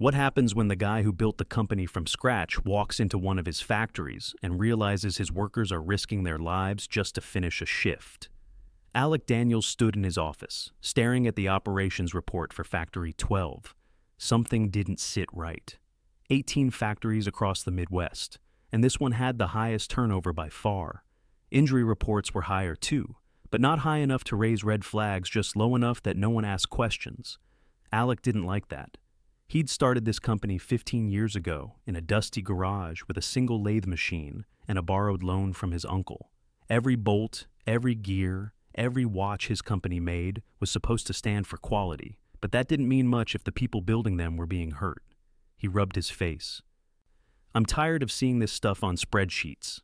What happens when the guy who built the company from scratch walks into one of his factories and realizes his workers are risking their lives just to finish a shift? Alec Daniels stood in his office, staring at the operations report for Factory 12. Something didn't sit right. 18 factories across the Midwest, and this one had the highest turnover by far. Injury reports were higher too, but not high enough to raise red flags, just low enough that no one asked questions. Alec didn't like that. He'd started this company 15 years ago in a dusty garage with a single lathe machine and a borrowed loan from his uncle. Every bolt, every gear, every watch his company made was supposed to stand for quality, but that didn't mean much if the people building them were being hurt. He rubbed his face. "I'm tired of seeing this stuff on spreadsheets."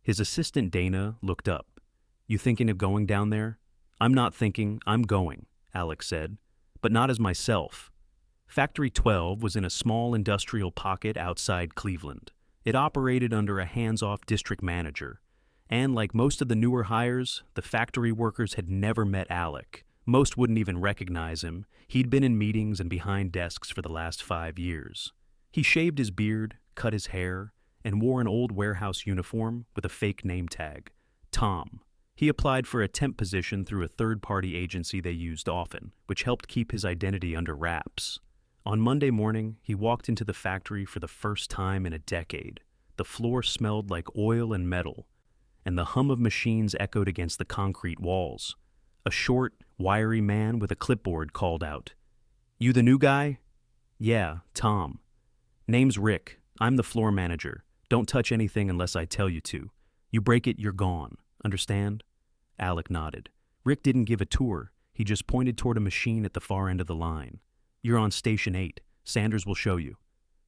His assistant Dana looked up. "You thinking of going down there?" "I'm not thinking, I'm going," Alec said. "But not as myself." Factory 12 was in a small industrial pocket outside Cleveland. It operated under a hands-off district manager. And like most of the newer hires, the factory workers had never met Alec. Most wouldn't even recognize him. He'd been in meetings and behind desks for the last 5 years. He shaved his beard, cut his hair, and wore an old warehouse uniform with a fake name tag, Tom. He applied for a temp position through a third-party agency they used often, which helped keep his identity under wraps. On Monday morning, he walked into the factory for the first time in a decade. The floor smelled like oil and metal, and the hum of machines echoed against the concrete walls. A short, wiry man with a clipboard called out, "You the new guy?" "Yeah, Tom." "Name's Rick. I'm the floor manager. Don't touch anything unless I tell you to. You break it, you're gone. Understand?" Alec nodded. Rick didn't give a tour. He just pointed toward a machine at the far end of the line. "You're on Station 8. Sanders will show you."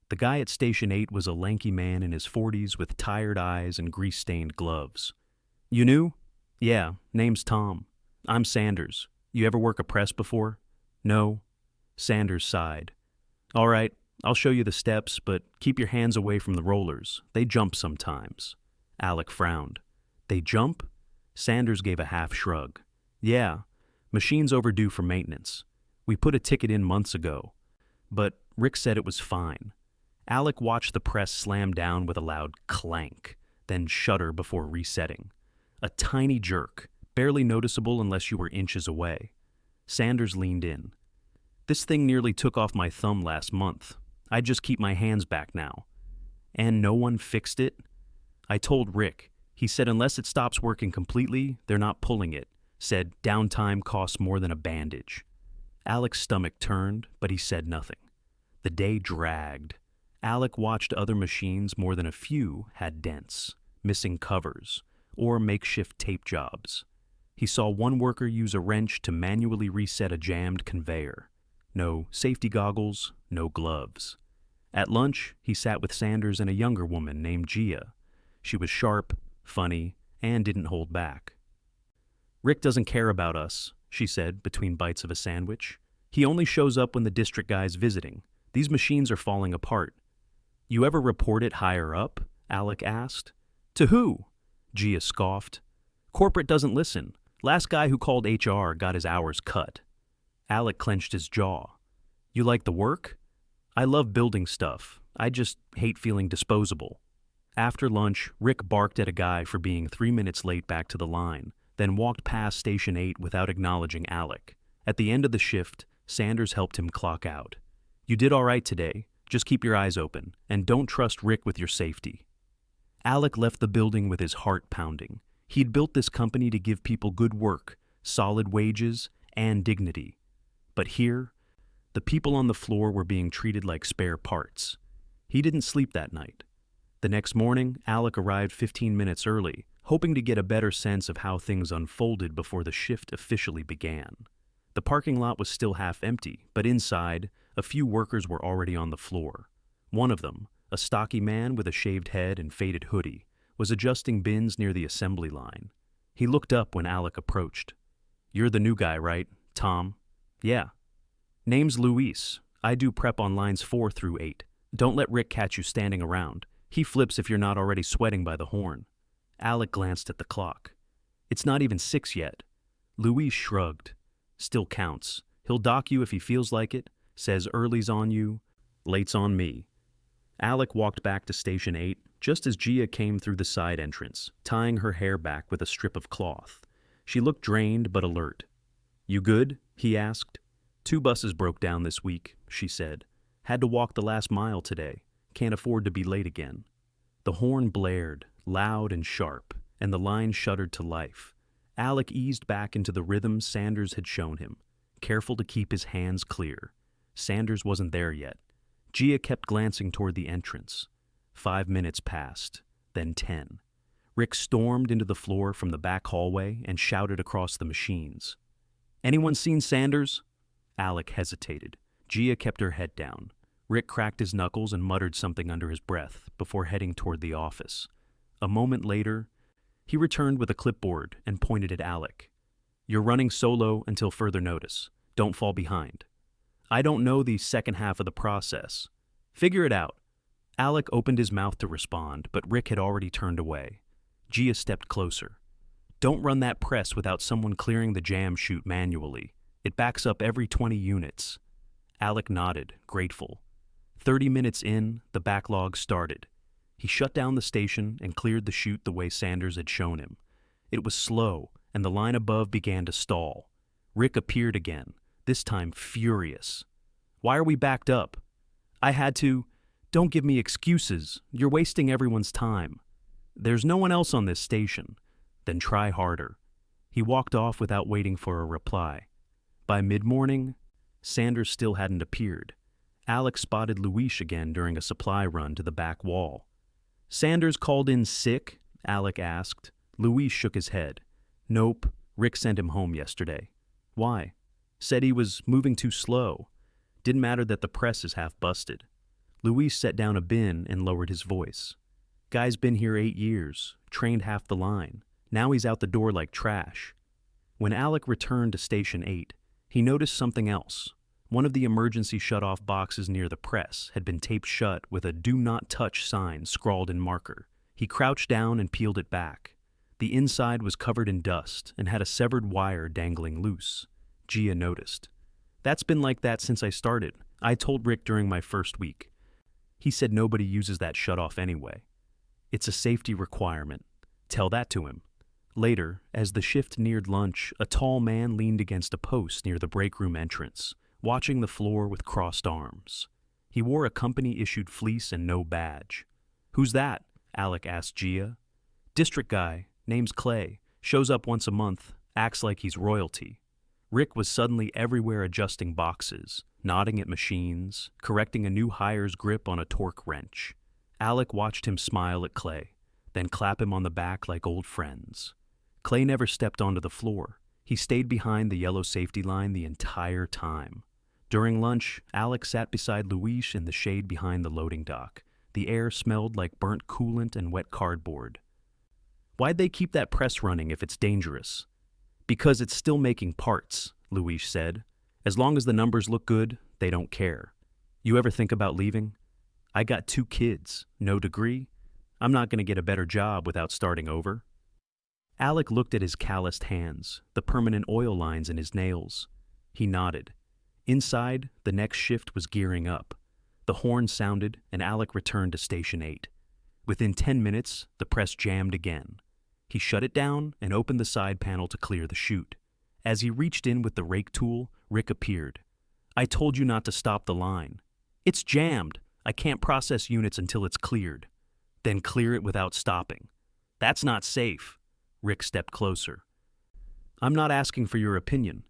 The guy at Station 8 was a lanky man in his 40s with tired eyes and grease-stained gloves. "You new?" "Yeah, name's Tom. I'm Sanders. You ever work a press before?" "No." Sanders sighed. "All right, I'll show you the steps, but keep your hands away from the rollers. They jump sometimes." Alec frowned. "They jump?" Sanders gave a half shrug. "Yeah, machine's overdue for maintenance. We put a ticket in months ago." But Rick said it was fine. Alec watched the press slam down with a loud clank, then shudder before resetting. A tiny jerk, barely noticeable unless you were inches away. Sanders leaned in. "This thing nearly took off my thumb last month. I'd just keep my hands back now." "And no one fixed it?" "I told Rick. He said unless it stops working completely, they're not pulling it. Said downtime costs more than a bandage." Alec's stomach turned, but he said nothing. The day dragged. Alec watched other machines, more than a few had dents, missing covers, or makeshift tape jobs. He saw one worker use a wrench to manually reset a jammed conveyor. No safety goggles, no gloves. At lunch, he sat with Sanders and a younger woman named Gia. She was sharp, funny, and didn't hold back. "Rick doesn't care about us," she said between bites of a sandwich. "He only shows up when the district guy's visiting. These machines are falling apart." "You ever report it higher up?" Alec asked. "To who?" Gia scoffed. "Corporate doesn't listen. Last guy who called HR got his hours cut." Alec clenched his jaw. "You like the work?" "I love building stuff. I just hate feeling disposable." After lunch, Rick barked at a guy for being 3 minutes late back to the line, then walked past Station 8 without acknowledging Alec. At the end of the shift, Sanders helped him clock out. "You did all right today. Just keep your eyes open, and don't trust Rick with your safety." Alec left the building with his heart pounding. He'd built this company to give people good work, solid wages, and dignity. But here, the people on the floor were being treated like spare parts. He didn't sleep that night. The next morning, Alec arrived 15 minutes early, hoping to get a better sense of how things unfolded before the shift officially began. The parking lot was still half empty, but inside, a few workers were already on the floor. One of them, a stocky man with a shaved head and faded hoodie, was adjusting bins near the assembly line. He looked up when Alec approached. "You're the new guy, right, Tom?" "Yeah." "Name's Luis. I do prep on lines 4 through 8. Don't let Rick catch you standing around. He flips if you're not already sweating by the horn." Alec glanced at the clock. "It's not even 6 yet." Luis shrugged. "Still counts. He'll dock you if he feels like it, says early's on you, Late's on me. Alec walked back to Station 8 just as Gia came through the side entrance, tying her hair back with a strip of cloth. She looked drained but alert. "You good?" he asked. "2 buses broke down this week," she said. "Had to walk the last mile today. Can't afford to be late again." The horn blared, loud and sharp, and the line shuddered to life. Alec eased back into the rhythm Sanders had shown him, careful to keep his hands clear. Sanders wasn't there yet. Gia kept glancing toward the entrance. 5 minutes passed, then 10. Rick stormed into the floor from the back hallway and shouted across the machines. "Anyone seen Sanders?" Alec hesitated. Gia kept her head down. Rick cracked his knuckles and muttered something under his breath before heading toward the office. A moment later, he returned with a clipboard and pointed at Alec. "You're running solo until further notice. Don't fall behind." "I don't know the second half of the process." "Figure it out." Alec opened his mouth to respond, but Rick had already turned away. Gia stepped closer. "Don't run that press without someone clearing the jam chute manually. It backs up every 20 units. Alec nodded, grateful. 30 minutes in, the backlog started. He shut down the station and cleared the chute the way Sanders had shown him. It was slow, and the line above began to stall. Rick appeared again, this time furious. "Why are we backed up?" "I had to." "Don't give me excuses. You're wasting everyone's time." "There's no one else on this station." "Then try harder." He walked off without waiting for a reply. By mid-morning, Sanders still hadn't appeared. Alec spotted Luis again during a supply run to the back wall. "Sanders called in sick?" Alec asked. Luis shook his head. "Nope, Rick sent him home yesterday." "Why?" "Said he was moving too slow. Didn't matter that the press is half busted." Luis set down a bin and lowered his voice. "Guy's been here 8 years, trained half the line. Now he's out the door like trash." When Alec returned to Station 8, he noticed something else. One of the emergency shut-off boxes near the press had been taped shut with a "Do Not Touch" sign scrawled in marker. He crouched down and peeled it back. The inside was covered in dust and had a severed wire dangling loose. Gia noticed. "That's been like that since I started. I told Rick during my first week. He said nobody uses that shut-off anyway. It's a safety requirement. Tell that to him." Later, as the shift neared lunch, a tall man leaned against a post near the break room entrance, watching the floor with crossed arms. He wore a company-issued fleece and no badge. "Who's that?" Alec asked Gia. "District guy. Name's Clay. Shows up once a month. Acts like he's royalty." Rick was suddenly everywhere adjusting boxes, nodding at machines, correcting a new hire's grip on a torque wrench. Alec watched him smile at Clay, then clap him on the back like old friends. Clay never stepped onto the floor. He stayed behind the yellow safety line the entire time. During lunch, Alec sat beside Luis in the shade behind the loading dock. The air smelled like burnt coolant and wet cardboard. "Why'd they keep that press running if it's dangerous?" "Because it's still making parts," Luis said. "As long as the numbers look good, they don't care. You ever think about leaving? I got 2 kids, no degree. I'm not going to get a better job without starting over." Alec looked at his calloused hands, the permanent oil lines in his nails. He nodded. Inside, the next shift was gearing up. The horn sounded, and Alec returned to Station 8. Within 10 minutes, the press jammed again. He shut it down and opened the side panel to clear the chute. As he reached in with the rake tool, Rick appeared. "I told you not to stop the line." "It's jammed. I can't process units until it's cleared." "Then clear it without stopping." "That's not safe." Rick stepped closer. "I'm not asking for your opinion.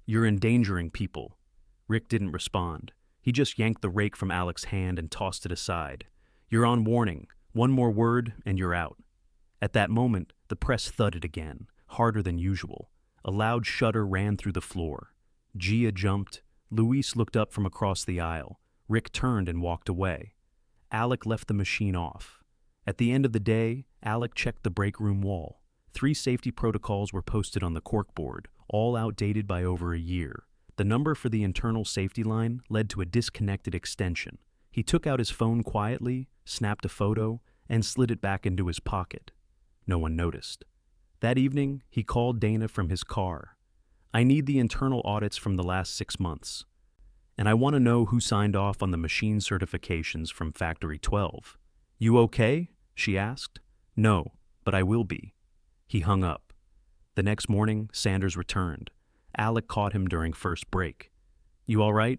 You're endangering people." Rick didn't respond. He just yanked the rake from Alec's hand and tossed it aside. "You're on warning. One more word and you're out." At that moment, the press thudded again, harder than usual. A loud shudder ran through the floor. Gia jumped. Luis looked up from across the aisle. Rick turned and walked away. Alec left the machine off. At the end of the day, Alec checked the break room wall. 3 safety protocols were posted on the corkboard, all outdated by over a year. The number for the internal safety line led to a disconnected extension. He took out his phone quietly, snapped a photo, and slid it back into his pocket. No one noticed. That evening, he called Dana from his car. "I need the internal audits from the last 6 months." and I want to know who signed off on the machine certifications from Factory 12. You okay? She asked. No, but I will be. He hung up. The next morning, Sanders returned. Alec caught him during first break. You all right?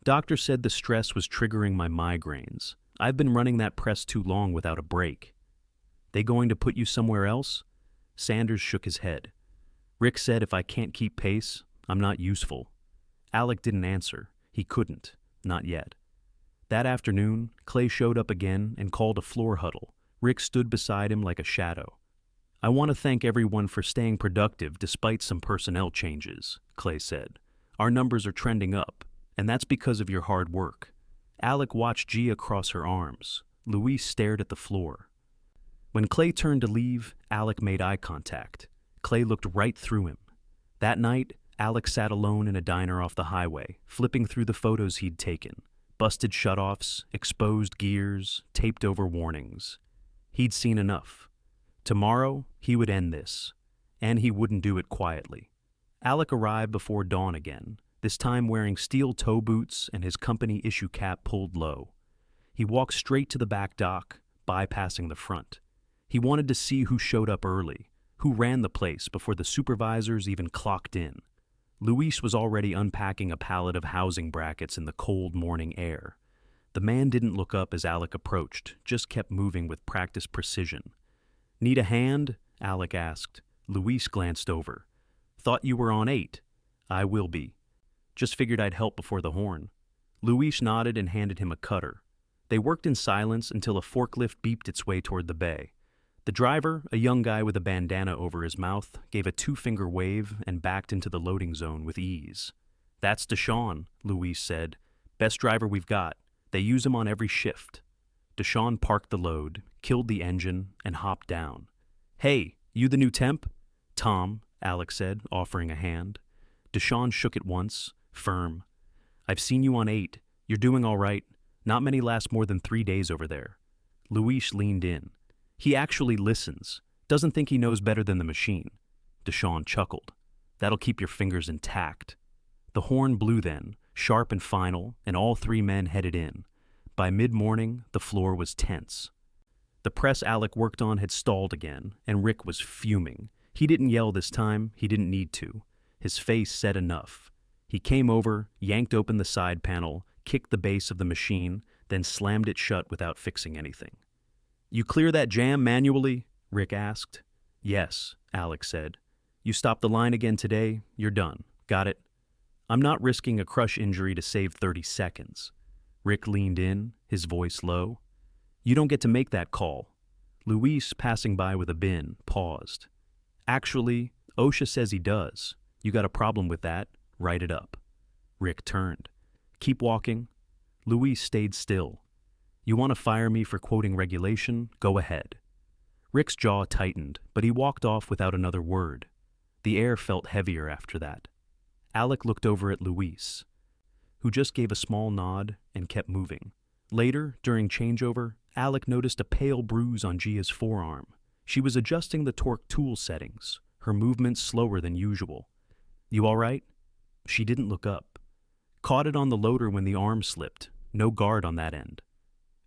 Doctor said the stress was triggering my migraines. I've been running that press too long without a break. They going to put you somewhere else? Sanders shook his head. Rick said if I can't keep pace, I'm not useful. Alec didn't answer. He couldn't. Not yet. That afternoon, Clay showed up again and called a floor huddle. Rick stood beside him like a shadow. I want to thank everyone for staying productive despite some personnel changes, Clay said. Our numbers are trending up, and that's because of your hard work. Alec watched Gia cross her arms. Louise stared at the floor. When Clay turned to leave, Alec made eye contact. Clay looked right through him. That night, Alec sat alone in a diner off the highway, flipping through the photos he'd taken. Busted shutoffs, exposed gears, taped over warnings. He'd seen enough. Tomorrow, he would end this, and he wouldn't do it quietly. Alec arrived before dawn again, this time wearing steel toe boots and his company issue cap pulled low. He walked straight to the back dock, bypassing the front. He wanted to see who showed up early, who ran the place before the supervisors even clocked in. Luis was already unpacking a pallet of housing brackets in the cold morning air. The man didn't look up as Alec approached, just kept moving with practiced precision. Need a hand? Alec asked. Luis glanced over. Thought you were on 8. I will be. Just figured I'd help before the horn. Luis nodded and handed him a cutter. They worked in silence until a forklift beeped its way toward the bay. The driver, a young guy with a bandana over his mouth, gave a 2-finger wave and backed into the loading zone with ease. That's Deshawn, Luis said. Best driver we've got. They use him on every shift. Deshawn parked the load, killed the engine, and hopped down. Hey, you the new temp? Tom, Alex said, offering a hand. Deshawn shook it once, firm. I've seen you on 8. You're doing all right. Not many last more than 3 days over there. Luis leaned in. He actually listens. Doesn't think he knows better than the machine. Deshawn chuckled. That'll keep your fingers intact. The horn blew then, sharp and final, and all 3 men headed in. By mid-morning, the floor was tense. The press Alec worked on had stalled again, and Rick was fuming. He didn't yell this time. He didn't need to. His face said enough. He came over, yanked open the side panel, kicked the base of the machine, then slammed it shut without fixing anything. You clear that jam manually? Rick asked. Yes, Alex said. You stop the line again today, you're done. Got it? I'm not risking a crush injury to save 30 seconds. Rick leaned in, his voice low. You don't get to make that call. Luis, passing by with a bin, paused. Actually, OSHA says he does. You got a problem with that? Write it up. Rick turned. Keep walking. Luis stayed still. You want to fire me for quoting regulation? Go ahead. Rick's jaw tightened, but he walked off without another word. The air felt heavier after that. Alec looked over at Luis, who just gave a small nod and kept moving. Later, during changeover, Alec noticed a pale bruise on Gia's forearm. She was adjusting the torque tool settings, her movements slower than usual. You all right? She didn't look up. Caught it on the loader when the arm slipped. No guard on that end.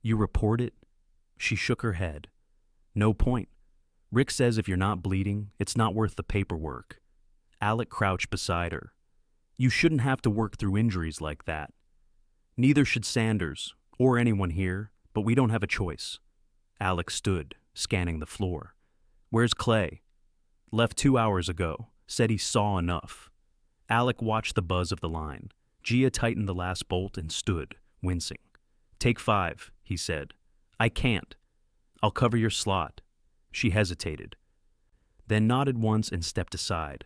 You report it? She shook her head. No point. Rick says if you're not bleeding, it's not worth the paperwork. Alec crouched beside her. You shouldn't have to work through injuries like that. Neither should Sanders, or anyone here, but we don't have a choice. Alec stood, scanning the floor. Where's Clay? Left 2 hours ago. Said he saw enough. Alec watched the buzz of the line. Gia tightened the last bolt and stood, wincing. Take 5, he said. I can't. I'll cover your slot. She hesitated, then nodded once and stepped aside.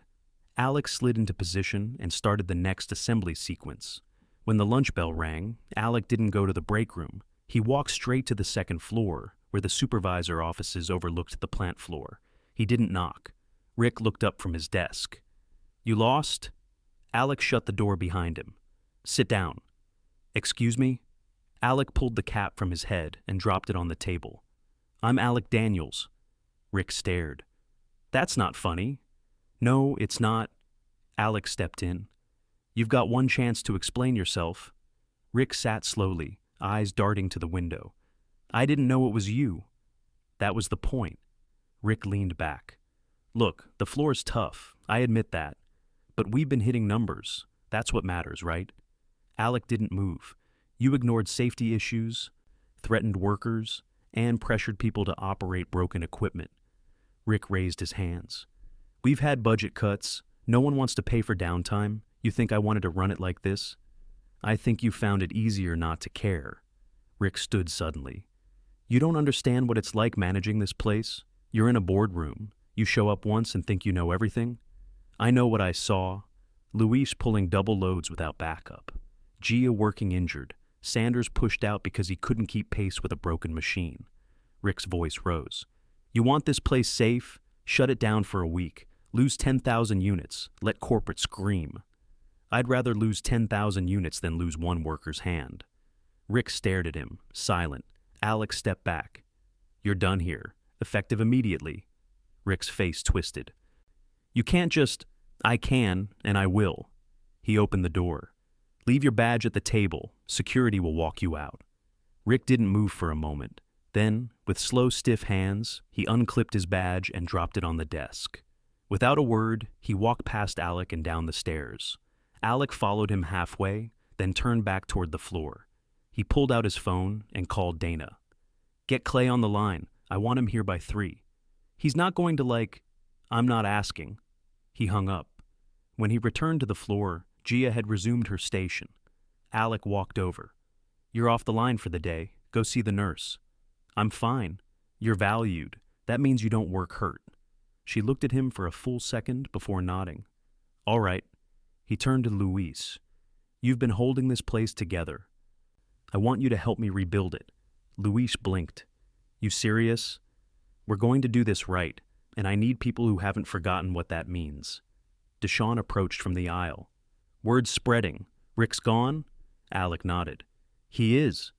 Alex slid into position and started the next assembly sequence. When the lunch bell rang, Alec didn't go to the break room. He walked straight to the second floor, where the supervisor offices overlooked the plant floor. He didn't knock. Rick looked up from his desk. You lost? Alex shut the door behind him. Sit down. Excuse me? Alec pulled the cap from his head and dropped it on the table. I'm Alec Daniels. Rick stared. That's not funny. No, it's not. Alec stepped in. You've got one chance to explain yourself. Rick sat slowly, eyes darting to the window. I didn't know it was you. That was the point. Rick leaned back. Look, the floor's tough, I admit that. But we've been hitting numbers. That's what matters, right? Alec didn't move. You ignored safety issues, threatened workers, and pressured people to operate broken equipment. Rick raised his hands. We've had budget cuts. No one wants to pay for downtime. You think I wanted to run it like this? I think you found it easier not to care. Rick stood suddenly. You don't understand what it's like managing this place? You're in a boardroom. You show up once and think you know everything? I know what I saw. Luis pulling double loads without backup. Gia working injured. Sanders pushed out because he couldn't keep pace with a broken machine. Rick's voice rose. You want this place safe? Shut it down for a week. Lose 10,000 units. Let corporate scream. I'd rather lose 10,000 units than lose one worker's hand. Rick stared at him, silent. Alex stepped back. You're done here. Effective immediately. Rick's face twisted. You can't just... I can, and I will. He opened the door. Leave your badge at the table. Security will walk you out. Rick didn't move for a moment. Then, with slow, stiff hands, he unclipped his badge and dropped it on the desk. Without a word, he walked past Alec and down the stairs. Alec followed him halfway, then turned back toward the floor. He pulled out his phone and called Dana. Get Clay on the line. I want him here by 3. He's not going to I'm not asking. He hung up. When he returned to the floor, Gia had resumed her station. Alec walked over. You're off the line for the day. Go see the nurse. I'm fine. You're valued. That means you don't work hurt. She looked at him for a full second before nodding. All right. He turned to Luis. You've been holding this place together. I want you to help me rebuild it. Luis blinked. You serious? We're going to do this right, and I need people who haven't forgotten what that means. Deshawn approached from the aisle. Word's spreading. Rick's gone? Alec nodded. He is.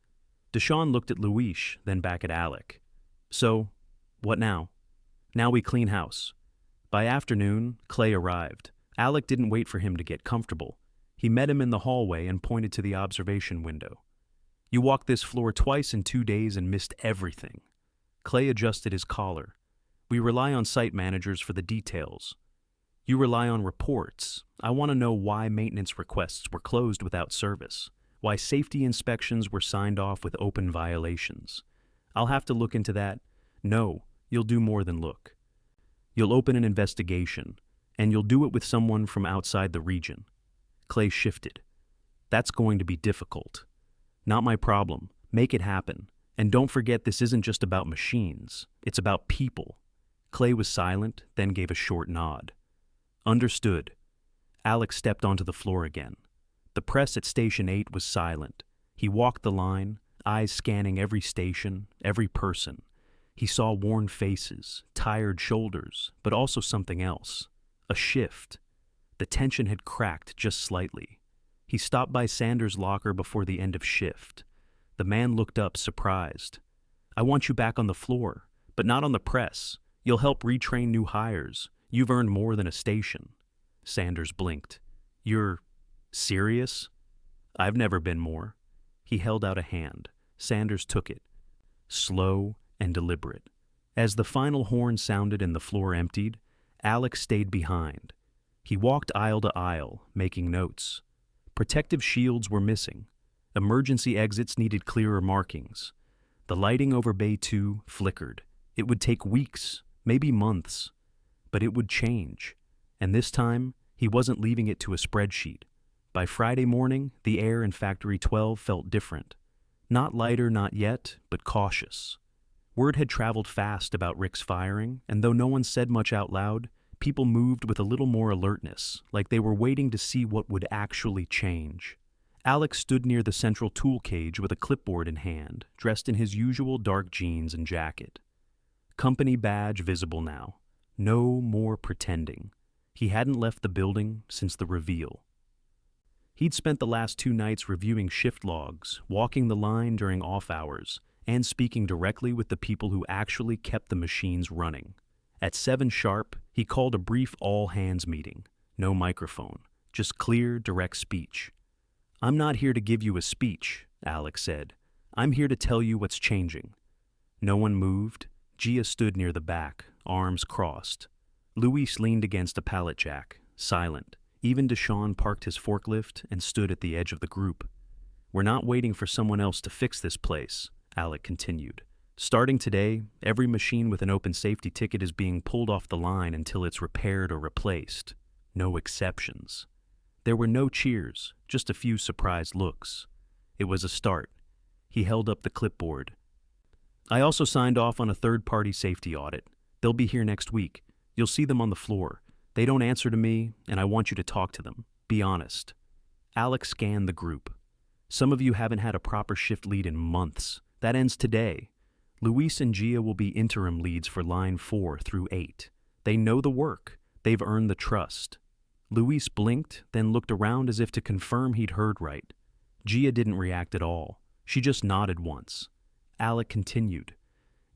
Deshawn looked at Luis, then back at Alec. So, what now? Now we clean house. By afternoon, Clay arrived. Alec didn't wait for him to get comfortable. He met him in the hallway and pointed to the observation window. You walked this floor twice in 2 days and missed everything. Clay adjusted his collar. We rely on site managers for the details. You rely on reports. I want to know why maintenance requests were closed without service, why safety inspections were signed off with open violations. I'll have to look into that. No, you'll do more than look. You'll open an investigation, and you'll do it with someone from outside the region. Clay shifted. That's going to be difficult. Not my problem. Make it happen. And don't forget this isn't just about machines. It's about people. Clay was silent, then gave a short nod. Understood. Alex stepped onto the floor again. The press at Station 8 was silent. He walked the line, eyes scanning every station, every person. He saw worn faces, tired shoulders, but also something else. A shift. The tension had cracked just slightly. He stopped by Sanders' locker before the end of shift. The man looked up, surprised. I want you back on the floor, but not on the press. You'll help retrain new hires. You've earned more than a station. Sanders blinked. You're serious? I've never been more. He held out a hand. Sanders took it. Slow and deliberate. As the final horn sounded and the floor emptied, Alex stayed behind. He walked aisle to aisle, making notes. Protective shields were missing. Emergency exits needed clearer markings. The lighting over Bay 2 flickered. It would take weeks, maybe months. But it would change. And this time, he wasn't leaving it to a spreadsheet. By Friday morning, the air in Factory 12 felt different. Not lighter, not yet, but cautious. Word had traveled fast about Rick's firing, and though no one said much out loud, people moved with a little more alertness, like they were waiting to see what would actually change. Alex stood near the central tool cage with a clipboard in hand, dressed in his usual dark jeans and jacket. Company badge visible now. No more pretending. He hadn't left the building since the reveal. He'd spent the last 2 nights reviewing shift logs, walking the line during off hours, and speaking directly with the people who actually kept the machines running. At 7 sharp, he called a brief all-hands meeting. No microphone, just clear, direct speech. "I'm not here to give you a speech," Alec said. "I'm here to tell you what's changing." No one moved. Gia stood near the back, arms crossed. Luis leaned against a pallet jack, silent. Even Deshaun parked his forklift and stood at the edge of the group. "We're not waiting for someone else to fix this place," Alec continued. "Starting today, every machine with an open safety ticket is being pulled off the line until it's repaired or replaced. No exceptions." There were no cheers, just a few surprised looks. It was a start. He held up the clipboard. "I also signed off on a third-party safety audit. They'll be here next week. You'll see them on the floor. They don't answer to me, and I want you to talk to them. Be honest." Alec scanned the group. "Some of you haven't had a proper shift lead in months. That ends today. Luis and Gia will be interim leads for line 4 through 8. They know the work. They've earned the trust." Luis blinked, then looked around as if to confirm he'd heard right. Gia didn't react at all. She just nodded once. Alec continued.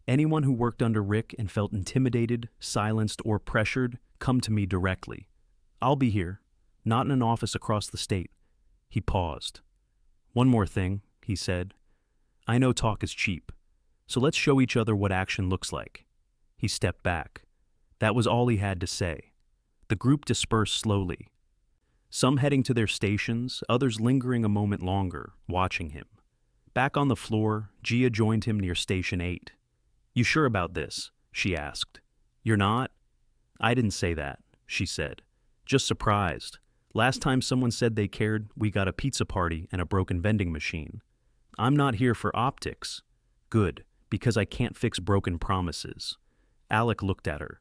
"Anyone who worked under Rick and felt intimidated, silenced, or pressured, come to me directly. I'll be here, not in an office across the state." He paused. "One more thing," he said. "I know talk is cheap, so let's show each other what action looks like." He stepped back. That was all he had to say. The group dispersed slowly. Some heading to their stations, others lingering a moment longer, watching him. Back on the floor, Gia joined him near Station 8. "You sure about this?" she asked. "You're not?" "I didn't say that," she said. "Just surprised. Last time someone said they cared, we got a pizza party and a broken vending machine. I'm not here for optics." "Good, because I can't fix broken promises." Alec looked at her.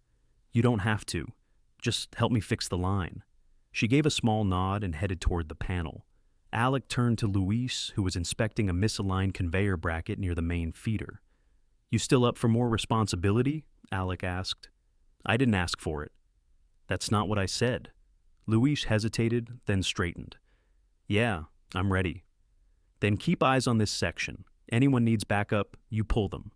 "You don't have to. Just help me fix the line." She gave a small nod and headed toward the panel. Alec turned to Luis, who was inspecting a misaligned conveyor bracket near the main feeder. "You still up for more responsibility?" Alec asked. "I didn't ask for it." "That's not what I said." Luis hesitated, then straightened. "Yeah, I'm ready." "Then keep eyes on this section. Anyone needs backup, you pull them."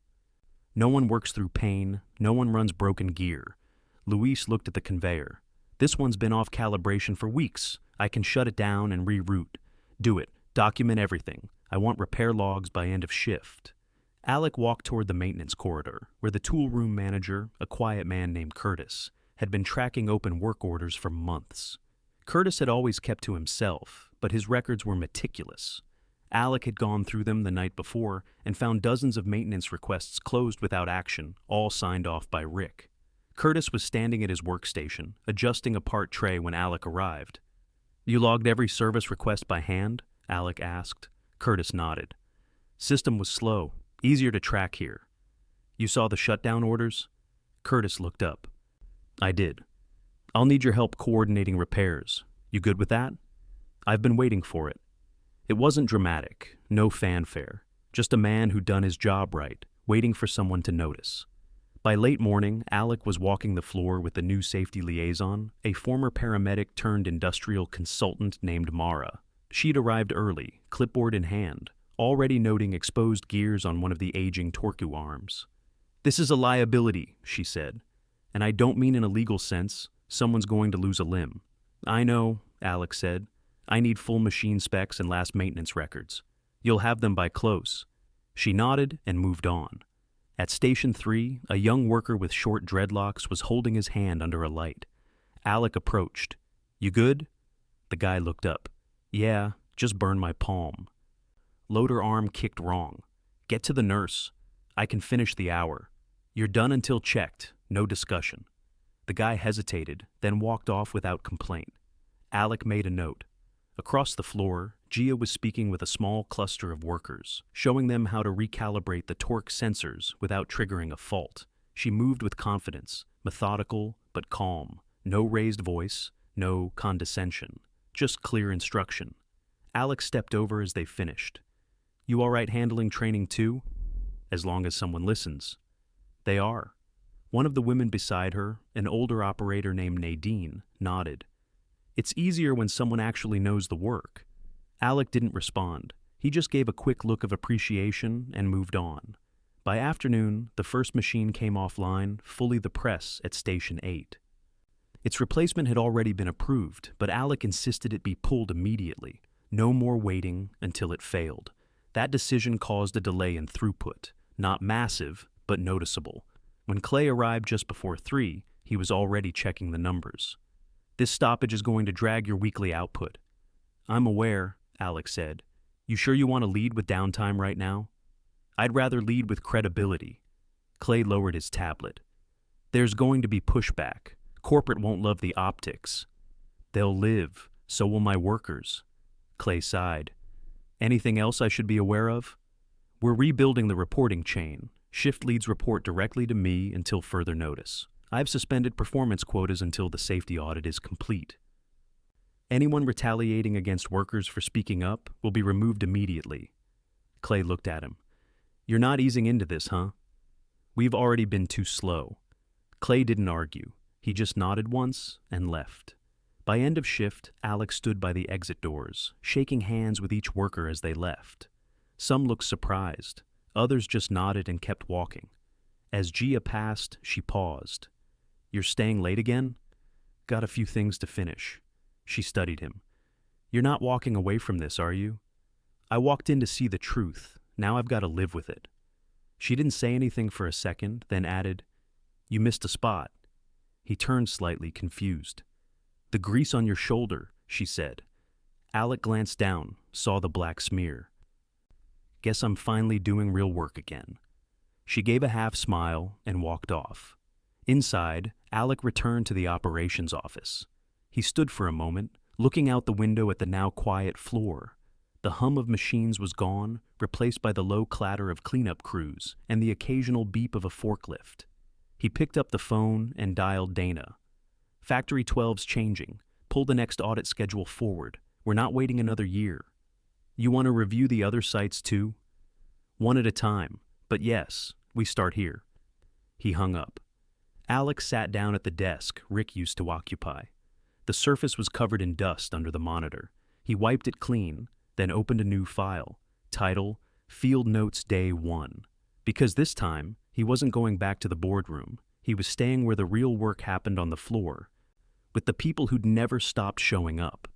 "No one works through pain. No one runs broken gear." Luis looked at the conveyor. "This one's been off calibration for weeks. I can shut it down and reroute. Do it. Document everything. I want repair logs by end of shift." Alec walked toward the maintenance corridor, where the tool room manager, a quiet man named Curtis, had been tracking open work orders for months. Curtis had always kept to himself, but his records were meticulous. Alec had gone through them the night before and found dozens of maintenance requests closed without action, all signed off by Rick. Curtis was standing at his workstation, adjusting a part tray when Alec arrived. "You logged every service request by hand?" Alec asked. Curtis nodded. "System was slow. Easier to track here." "You saw the shutdown orders?" Curtis looked up. "I did. I'll need your help coordinating repairs. You good with that?" "I've been waiting for it." It wasn't dramatic, no fanfare, just a man who'd done his job right, waiting for someone to notice. By late morning, Alec was walking the floor with the new safety liaison, a former paramedic turned industrial consultant named Mara. She'd arrived early, clipboard in hand, already noting exposed gears on one of the aging Torku arms. "This is a liability," she said. "And I don't mean in a legal sense. Someone's going to lose a limb." "I know," Alec said. "I need full machine specs and last maintenance records. You'll have them by close." She nodded and moved on. At Station 3, a young worker with short dreadlocks was holding his hand under a light. Alec approached. "You good?" The guy looked up. "Yeah, just burned my palm." Loader arm kicked wrong. "Get to the nurse. I can finish the hour. You're done until checked. No discussion." The guy hesitated, then walked off without complaint. Alec made a note. Across the floor, Gia was speaking with a small cluster of workers, showing them how to recalibrate the torque sensors without triggering a fault. She moved with confidence, methodical but calm. No raised voice, no condescension, just clear instruction. Alec stepped over as they finished. "You all right handling training too?" "As long as someone listens." "They are." One of the women beside her, an older operator named Nadine, nodded. "It's easier when someone actually knows the work." Alec didn't respond. He just gave a quick look of appreciation and moved on. By afternoon, the first machine came offline, fully the press at Station 8. Its replacement had already been approved, but Alec insisted it be pulled immediately. No more waiting until it failed. That decision caused a delay in throughput. Not massive, but noticeable. When Clay arrived just before 3, he was already checking the numbers. This stoppage is going to drag your weekly output. I'm aware, Alec said. You sure you want to lead with downtime right now? I'd rather lead with credibility. Clay lowered his tablet. There's going to be pushback. Corporate won't love the optics. They'll live, so will my workers. Clay sighed. Anything else I should be aware of? We're rebuilding the reporting chain. Shift leads report directly to me until further notice. I've suspended performance quotas until the safety audit is complete. Anyone retaliating against workers for speaking up will be removed immediately. Clay looked at him. You're not easing into this, huh? We've already been too slow. Clay didn't argue. He just nodded once and left. By end of shift, Alec stood by the exit doors, shaking hands with each worker as they left. Some looked surprised. Others just nodded and kept walking. As Gia passed, she paused. You're staying late again? Got a few things to finish. She studied him. You're not walking away from this, are you? I walked in to see the truth. Now I've got to live with it. She didn't say anything for a second, then added, You missed a spot. He turned slightly, confused. The grease on your shoulder, she said. Alec glanced down, saw the black smear. Guess I'm finally doing real work again. She gave a half smile and walked off. Inside, Alec returned to the operations office. He stood for a moment, looking out the window at the now quiet floor. The hum of machines was gone, replaced by the low clatter of cleanup crews and the occasional beep of a forklift. He picked up the phone and dialed Dana. Factory 12's changing. Pull the next audit schedule forward. We're not waiting another year. You want to review the other sites too? One at a time, but yes, we start here. He hung up. Alec sat down at the desk Rick used to occupy. The surface was covered in dust under the monitor. He wiped it clean, then opened a new file. Title, Field Notes Day 1. Because this time, he wasn't going back to the boardroom. He was staying where the real work happened on the floor, with the people who'd never stopped showing up.